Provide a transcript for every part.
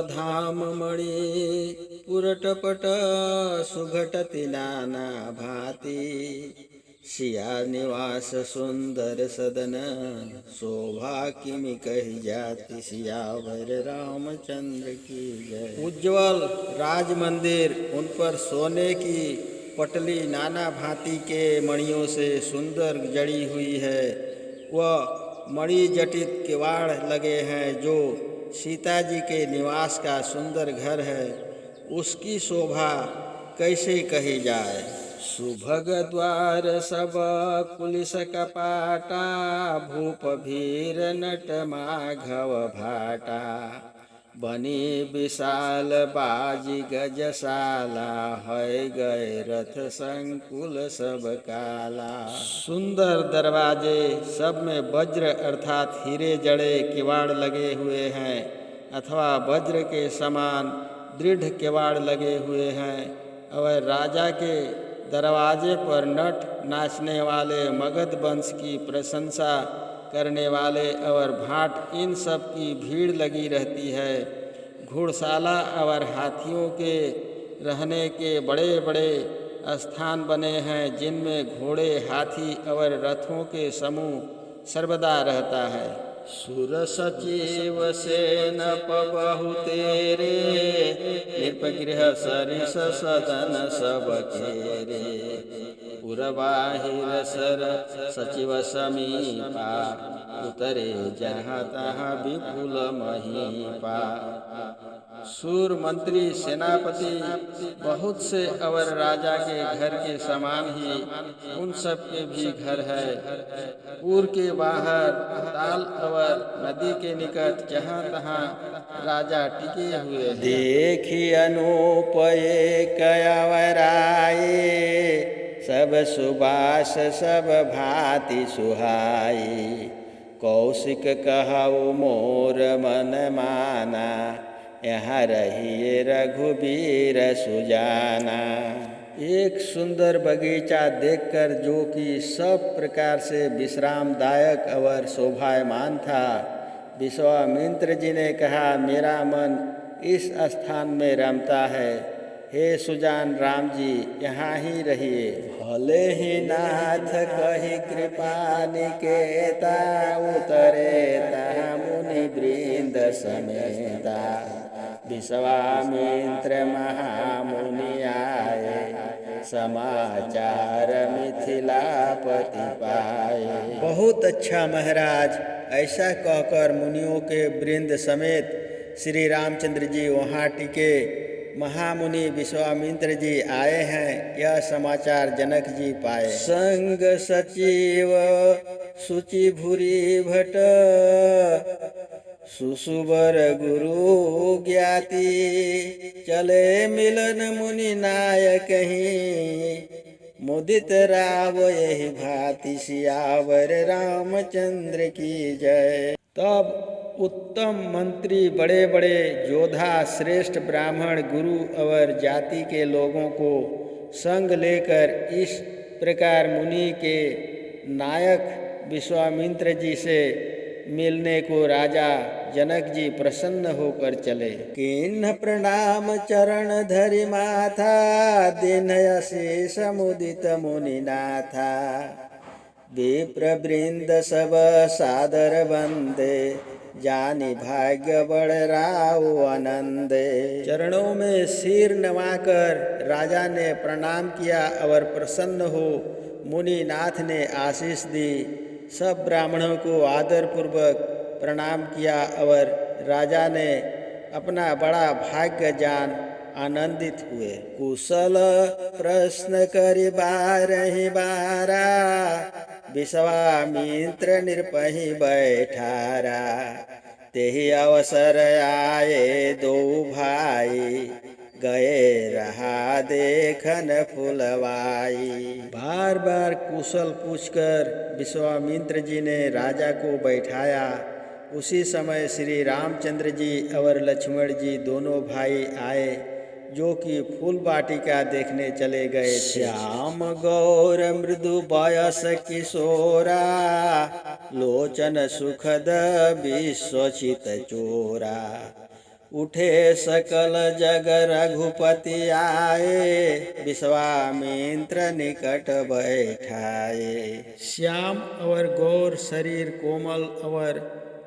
धाम मणि पुरटपट सुघटति नाना भांति। सिया निवास सुंदर सदन शोभा किमि कही जाति। सियावर रामचंद्र की जय। उज्ज्वल राज मंदिर, उन पर सोने की पटली नाना भांति के मणियों से सुंदर जड़ी हुई है। वह मणि जटित किवाड़ लगे हैं जो सीता जी के निवास का सुंदर घर है। उसकी शोभा कैसे कही जाए। सुभग द्वार सब कुलिस कपाटा। भूप भीर नट माघव भाटा। बनी विशाल बाजी गजशाला। है गए रथ संकुल सब काला। सुंदर दरवाजे, सब में वज्र अर्थात हीरे जड़े किवाड़ लगे हुए हैं अथवा वज्र के समान दृढ़ किवाड़ लगे हुए हैं। और राजा के दरवाजे पर नट नाचने वाले, मगध वंश की प्रशंसा करने वाले और भाट, इन सब की भीड़ लगी रहती है। घुड़शाला और हाथियों के रहने के बड़े बड़े स्थान बने हैं जिनमें घोड़े, हाथी और रथों के समूह सर्वदा रहता है। सुर सचिव सेन पबहु तेरे। नृपगृह सरिस सदन सब खेरे। पुरबाहिर सर सचिव समीपा। उतरे जहाँ तहाँ विपुल महीपा। सूर मंत्री सेनापति बहुत से अवर राजा के घर के समान ही उन सब के भी घर है। पूर के बाहर ताल अवर नदी के निकट जहाँ तहाँ राजा टिके हुए। देखी अनूपये कयवराये। सब सुबास सब भांति सुहाई। कौशिक कहु मोर मन माना। यहाँ रहिए रघुबीर सुजाना। एक सुंदर बगीचा देखकर, जो कि सब प्रकार से विश्रामदायक और शोभायमान था, विश्वामित्र जी ने कहा, मेरा मन इस स्थान में रमता है। हे सुजान राम जी, यहाँ ही रहिए। भले ही नाथ कही कृपा निकेता। उतरे तहाँ मुनि वृंद समेता। विश्वामित्र महामुनि आए। समाचार मिथिलापति पाए। बहुत अच्छा महाराज, ऐसा कहकर मुनियों के वृंद समेत श्री रामचंद्र जी वहाँ टिके। महामुनि विश्वामित्र जी आए हैं, यह समाचार जनक जी पाए। संग सचिव सुचि भूरि भट। सुसुबर गुरु ज्ञाति। चले मिलन मुनि नायक ही। मुदित राव यही भांति। सियावर रामचंद्र की जय। तब उत्तम मंत्री, बड़े बड़े योद्धा, श्रेष्ठ ब्राह्मण, गुरु और जाति के लोगों को संग लेकर इस प्रकार मुनि के नायक विश्वामित्र जी से मिलने को राजा जनक जी प्रसन्न होकर चले। किन्ह प्रणाम चरण धरि माथा। दीनय शेष मुदित मुनिनाथा। विप्र वृंद सब सादर वंदे। जानी भाग्य बड़ राव आनंदे। चरणों में सिर नवाकर राजा ने प्रणाम किया और प्रसन्न हो मुनिनाथ ने आशीष दी। सब ब्राह्मणों को आदर पूर्वक प्रणाम किया और राजा ने अपना बड़ा भाग्य जान आनंदित हुए। कुशल प्रश्न करि बारहि बारा। विश्वामित्र नृपहि बैठारा। तेहि अवसर आए दो भाई। गए रहा देखन फुलवाई। बार बार कुशल पूछकर विश्वामित्र जी ने राजा को बैठाया। उसी समय श्री रामचंद्र जी और लक्ष्मण जी दोनों भाई आए, जो कि फूल वाटिका देखने चले गए थे। श्याम गौर मृदु बयस किशोरा। लोचन सुखद विश्वचित चोरा। उठे सकल जग रघुपति आए, विश्वामित्र निकट बैठाए। श्याम और गौर शरीर, कोमल और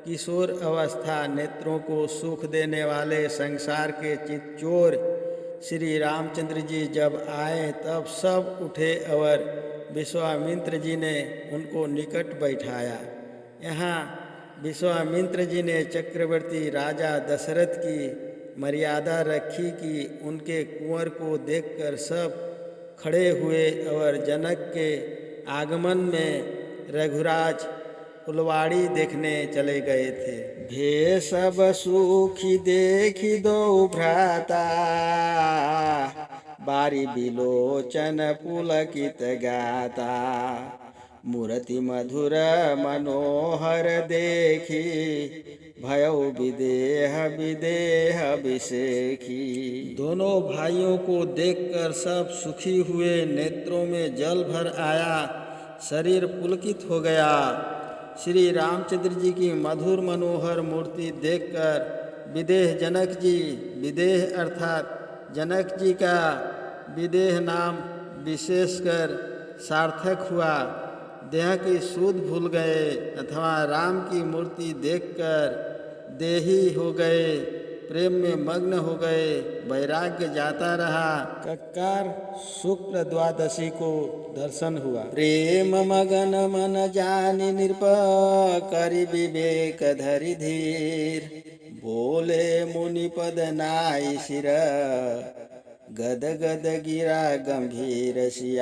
किशोर अवस्था, नेत्रों को सुख देने वाले संसार के चितचोर श्री रामचंद्र जी जब आए तब सब उठे और विश्वामित्र जी ने उनको निकट बैठाया। यहाँ विश्वामित्र जी ने चक्रवर्ती राजा दशरथ की मर्यादा रखी कि उनके कुंवर को देखकर सब खड़े हुए और जनक के आगमन में रघुराज फुलवाड़ी देखने चले गए थे। भे सब सुखी देखी दो भ्राता, बारी बिलोचन पुलकित गाता। मूर्ति मधुर मनोहर देखी, भयउ विदेह विदेह विषेखी। दोनों भाइयों को देखकर सब सुखी हुए, नेत्रों में जल भर आया, शरीर पुलकित हो गया। श्री रामचंद्र जी की मधुर मनोहर मूर्ति देखकर विदेह जनक जी, विदेह अर्थात जनक जी का विदेह नाम विशेषकर सार्थक हुआ। देह की सूध भूल गए अथवा राम की मूर्ति देखकर देही हो गए, प्रेम में मग्न हो गए, वैराग्य जाता रहा। कक्कार शुक्ल द्वादशी को दर्शन हुआ। प्रेम मगन मन जानि नृप, करि विवेक धरि धीर। बोले मुनि पद नाई सिर, गद गद गिरा गंभीर सिया।